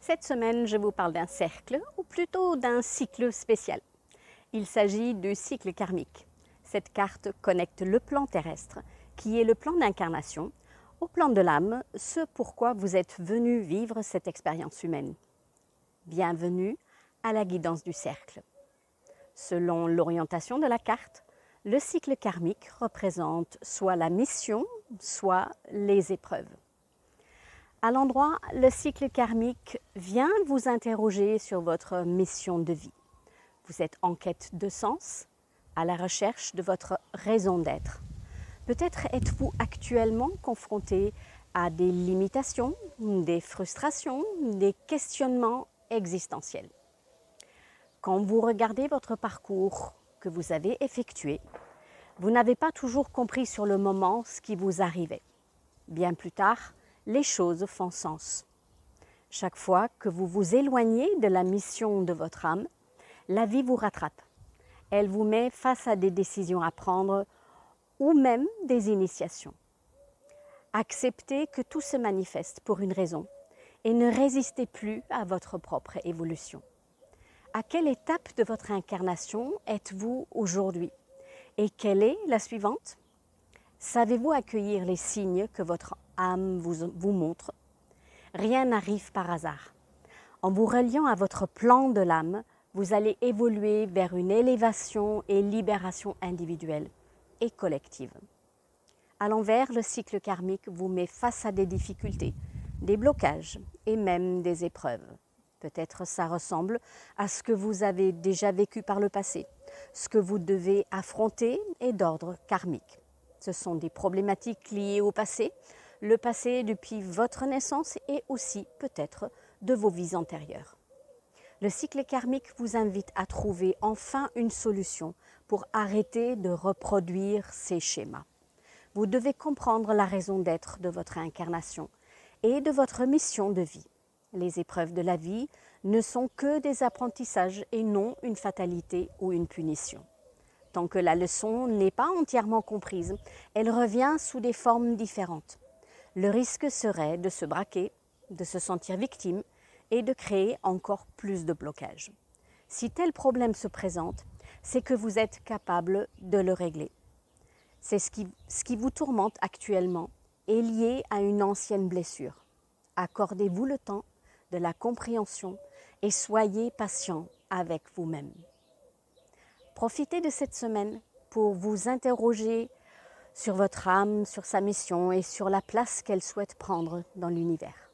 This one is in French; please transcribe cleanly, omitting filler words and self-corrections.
Cette semaine, je vous parle d'un cercle, ou plutôt d'un cycle spécial. Il s'agit du cycle karmique. Cette carte connecte le plan terrestre, qui est le plan d'incarnation, au plan de l'âme, ce pourquoi vous êtes venu vivre cette expérience humaine. Bienvenue à la guidance du cercle. Selon l'orientation de la carte, le cycle karmique représente soit la mission, soit les épreuves. À l'endroit, le cycle karmique vient vous interroger sur votre mission de vie. Vous êtes en quête de sens, à la recherche de votre raison d'être. Peut-être êtes-vous actuellement confronté à des limitations, des frustrations, des questionnements existentiels. Quand vous regardez votre parcours que vous avez effectué, vous n'avez pas toujours compris sur le moment ce qui vous arrivait. Bien plus tard, les choses font sens. Chaque fois que vous vous éloignez de la mission de votre âme, la vie vous rattrape. Elle vous met face à des décisions à prendre ou même des initiations. Acceptez que tout se manifeste pour une raison et ne résistez plus à votre propre évolution. À quelle étape de votre incarnation êtes-vous aujourd'hui? Et quelle est la suivante? Savez-vous accueillir les signes que votre âme vous montre? Rien n'arrive par hasard. En vous reliant à votre plan de l'âme, vous allez évoluer vers une élévation et libération individuelle et collective. À l'envers, le cycle karmique vous met face à des difficultés, des blocages et même des épreuves. Peut-être ça ressemble à ce que vous avez déjà vécu par le passé. Ce que vous devez affronter est d'ordre karmique. Ce sont des problématiques liées au passé, le passé depuis votre naissance et aussi peut-être de vos vies antérieures. Le cycle karmique vous invite à trouver enfin une solution pour arrêter de reproduire ces schémas. Vous devez comprendre la raison d'être de votre incarnation et de votre mission de vie. Les épreuves de la vie ne sont que des apprentissages et non une fatalité ou une punition. Tant que la leçon n'est pas entièrement comprise, elle revient sous des formes différentes. Le risque serait de se braquer, de se sentir victime et de créer encore plus de blocages. Si tel problème se présente, c'est que vous êtes capable de le régler. C'est ce qui vous tourmente actuellement est lié à une ancienne blessure. Accordez-vous le temps de la compréhension et soyez patient avec vous-même. Profitez de cette semaine pour vous interroger sur votre âme, sur sa mission et sur la place qu'elle souhaite prendre dans l'univers.